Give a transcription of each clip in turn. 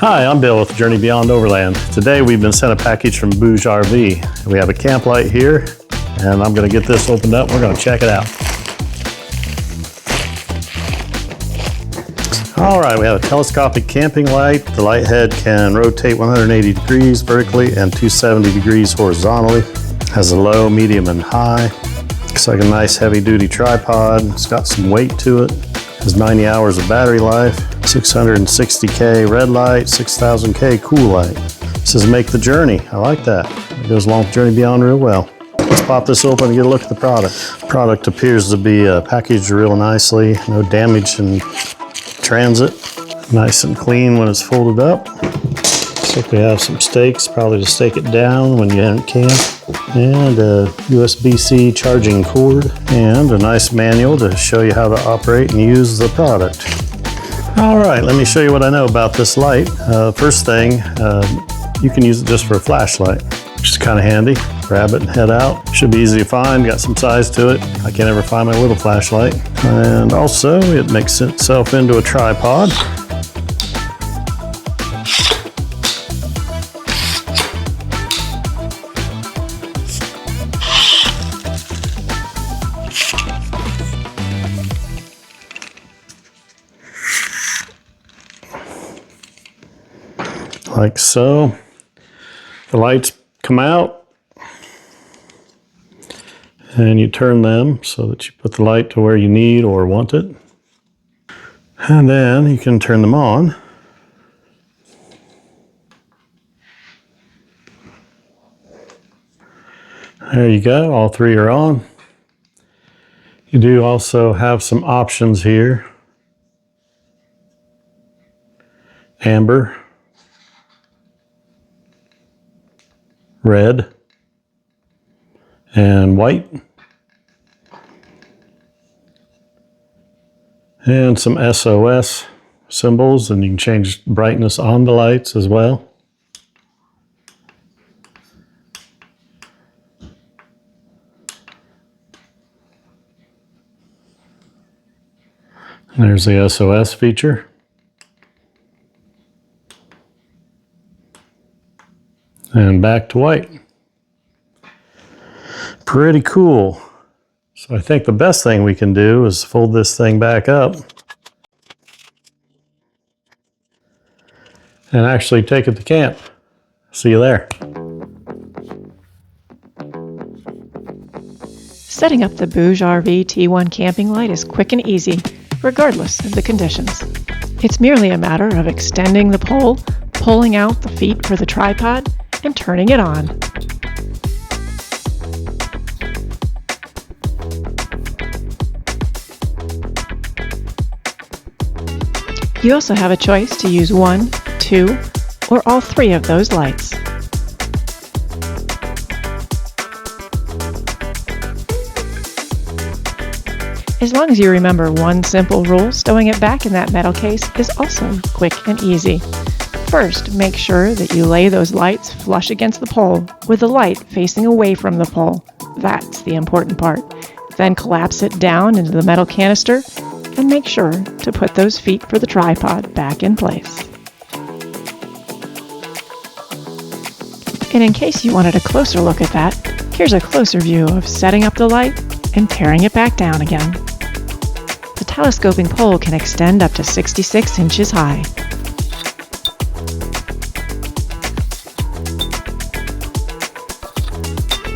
Hi, I'm Bill with Journey Beyond Overland. Today we've been sent a package from BougeRV. We have a camp light here, and I'm going to get this opened up. We're going to check it out. All right, we have a telescopic camping light. The light head can rotate 180 degrees vertically and 270 degrees horizontally. Has a low, medium, and high. Looks like a nice heavy-duty tripod. It's got some weight to it. Has 90 hours of battery life. 660K red light, 6000K cool light. It says make the journey. I like that. It goes along with Journey Beyond real well. Let's pop this open and get a look at the product. The product appears to be packaged real nicely. No damage in transit. Nice and clean when it's folded up. Looks like we have some stakes, probably to stake it down when you camp. And a USB-C charging cord. And a nice manual to show you how to operate and use the product. All right, let me show you what I know about this light. First thing, you can use it just for a flashlight, which is kind of handy. Grab it and head out. Should be easy to find, got some size to it. I can't ever find my little flashlight. And also, it makes itself into a tripod. Like so. The lights come out and you turn them so that you put the light to where you need or want it. And then you can turn them on. There you go, all three are on. You do also have some options here. Amber, red, and white, and some SOS symbols, and you can change brightness on the lights as well. And there's the SOS feature. And back to white. Pretty cool. So I think the best thing we can do is fold this thing back up and actually take it to camp. See you there. Setting up the BougeRV T1 camping light is quick and easy, regardless of the conditions. It's merely a matter of extending the pole, pulling out the feet for the tripod, and turning it on. You also have a choice to use 1, 2, or all 3 of those lights. As long as you remember one simple rule, stowing it back in that metal case is also quick and easy. First, make sure that you lay those lights flush against the pole with the light facing away from the pole. That's the important part. Then collapse it down into the metal canister and make sure to put those feet for the tripod back in place. And in case you wanted a closer look at that, here's a closer view of setting up the light and tearing it back down again. The telescoping pole can extend up to 66 inches high.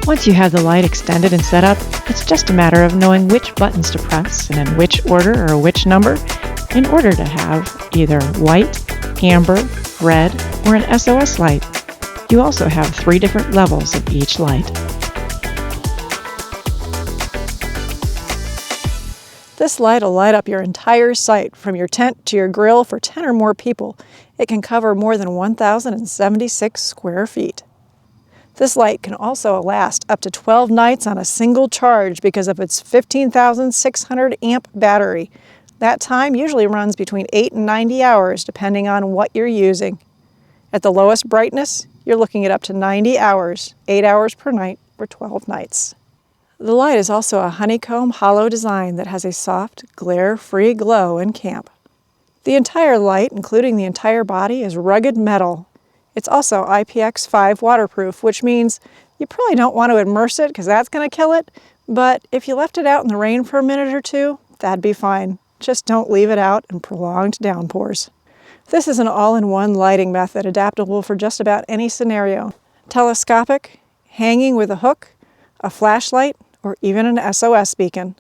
Once you have the light extended and set up, it's just a matter of knowing which buttons to press and in which order or which number in order to have either white, amber, red, or an SOS light. You also have 3 different levels of each light. This light will light up your entire site, from your tent to your grill for 10 or more people. It can cover more than 1,076 square feet. This light can also last up to 12 nights on a single charge because of its 15,600 amp battery. That time usually runs between 8 and 90 hours depending on what you're using. At the lowest brightness, you're looking at up to 90 hours, 8 hours per night for 12 nights. The light is also a honeycomb hollow design that has a soft, glare-free glow in camp. The entire light, including the entire body, is rugged metal. It's also IPX5 waterproof, which means you probably don't want to immerse it because that's going to kill it, but if you left it out in the rain for a minute or two, that'd be fine. Just don't leave it out in prolonged downpours. This is an all-in-one lighting method adaptable for just about any scenario. Telescopic, hanging with a hook, a flashlight, or even an SOS beacon.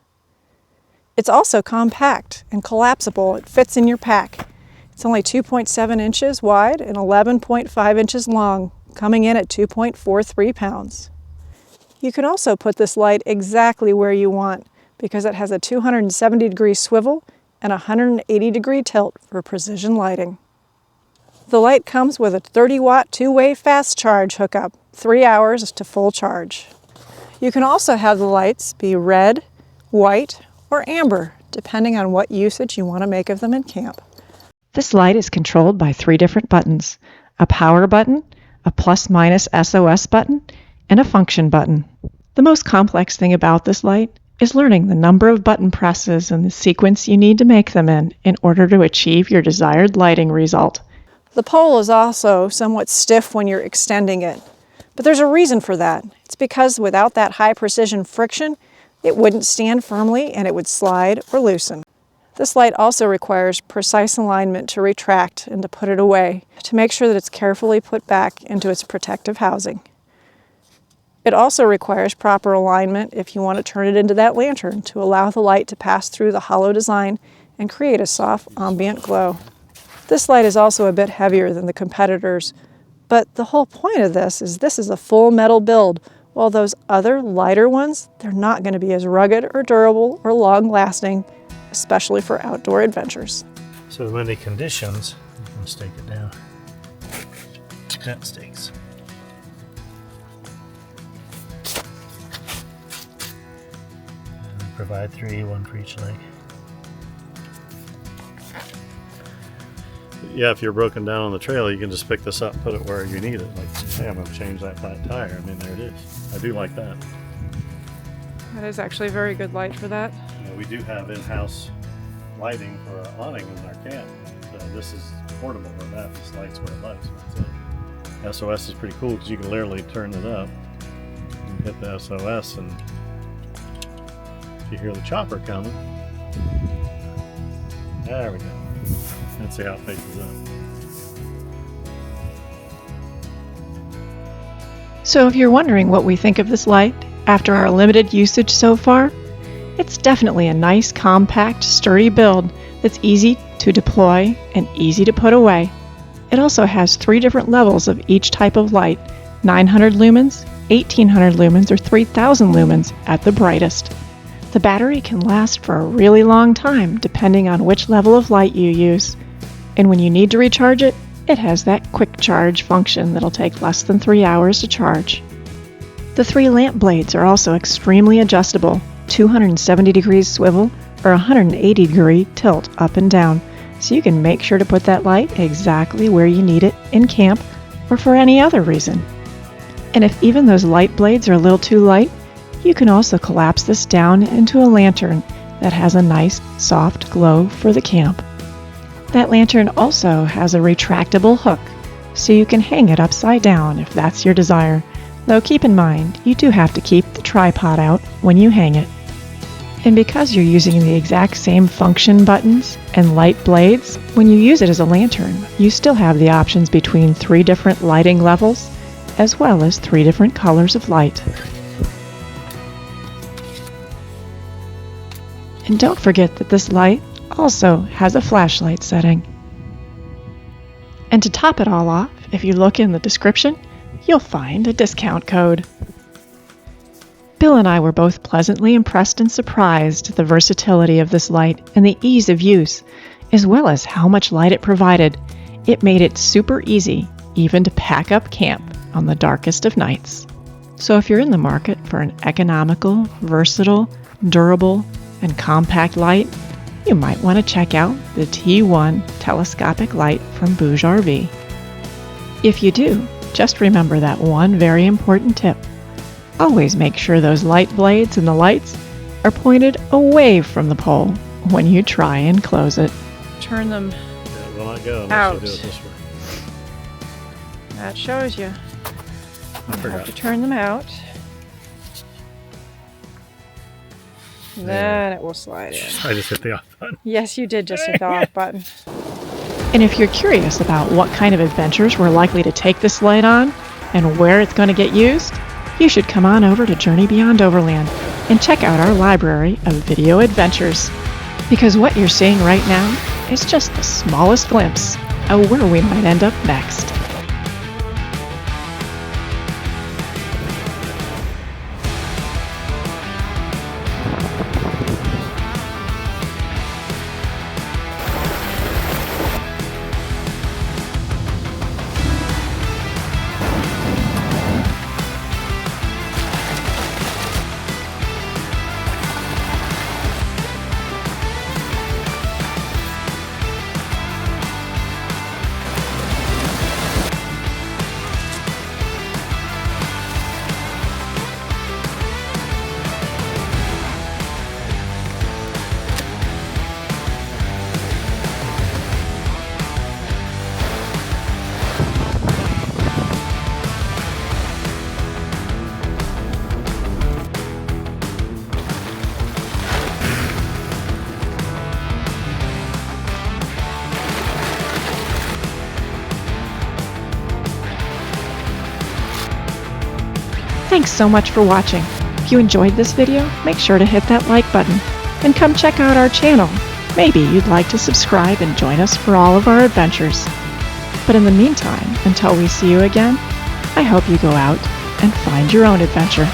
It's also compact and collapsible. It fits in your pack. It's only 2.7 inches wide and 11.5 inches long, coming in at 2.43 pounds. You can also put this light exactly where you want because it has a 270-degree swivel and a 180-degree tilt for precision lighting. The light comes with a 30-watt two-way fast charge hookup, 3 hours to full charge. You can also have the lights be red, white, or amber, depending on what usage you want to make of them in camp. This light is controlled by 3 different buttons: a power button, a plus-minus SOS button, and a function button. The most complex thing about this light is learning the number of button presses and the sequence you need to make them in order to achieve your desired lighting result. The pole is also somewhat stiff when you're extending it, but there's a reason for that. It's because without that high precision friction, it wouldn't stand firmly and it would slide or loosen. This light also requires precise alignment to retract and to put it away, to make sure that it's carefully put back into its protective housing. It also requires proper alignment if you want to turn it into that lantern to allow the light to pass through the hollow design and create a soft ambient glow. This light is also a bit heavier than the competitors, but the whole point of this is a full metal build, while those other lighter ones, they're not going to be as rugged or durable or long-lasting, especially for outdoor adventures. So many conditions, you can stake it down. That stakes. And provide 3, 1 for each leg. Yeah, if you're broken down on the trail, you can just pick this up and put it where you need it. Like, hey, I'm going to change that flat tire. I mean, there it is. I do like that. That is actually a very good light for that. We do have in-house lighting for our awning in our camp. This is portable or that. This light's where it lights. SOS is pretty cool because you can literally turn it up and hit the SOS, and if you hear the chopper coming, there we go. Let's see how it faces up. So if you're wondering what we think of this light after our limited usage so far, it's definitely a nice, compact, sturdy build that's easy to deploy and easy to put away. It also has 3 different levels of each type of light: 900 lumens, 1800 lumens, or 3000 lumens at the brightest. The battery can last for a really long time depending on which level of light you use. And when you need to recharge it, it has that quick charge function that'll take less than 3 hours to charge. The 3 lamp blades are also extremely adjustable: 270 degrees swivel or 180 degree tilt up and down, so you can make sure to put that light exactly where you need it in camp or for any other reason. And if even those light blades are a little too light, you can also collapse this down into a lantern that has a nice soft glow for the camp. That lantern also has a retractable hook, so you can hang it upside down if that's your desire, though keep in mind you do have to keep the tripod out when you hang it. And because you're using the exact same function buttons and light blades, when you use it as a lantern, you still have the options between 3 different lighting levels, as well as 3 different colors of light. And don't forget that this light also has a flashlight setting. And to top it all off, if you look in the description, you'll find a discount code. Bill and I were both pleasantly impressed and surprised at the versatility of this light and the ease of use, as well as how much light it provided. It made it super easy, even to pack up camp on the darkest of nights. So if you're in the market for an economical, versatile, durable, and compact light, you might want to check out the T1 telescopic light from BougeRV. If you do, just remember that one very important tip. Always make sure those light blades and the lights are pointed away from the pole when you try and close it. Turn them will not go unless you do Out. it this way. That shows you. I You have forgot. to turn them out. There. Then it will slide in. I just hit the off button. Yes, you did just hit the off button. And if you're curious about what kind of adventures we're likely to take this sled on and where it's going to get used, you should come on over to Journey Beyond Overland and check out our library of video adventures. Because what you're seeing right now is just the smallest glimpse of where we might end up next. Thanks so much for watching. If you enjoyed this video, make sure to hit that like button and come check out our channel. Maybe you'd like to subscribe and join us for all of our adventures. But in the meantime, until we see you again, I hope you go out and find your own adventure.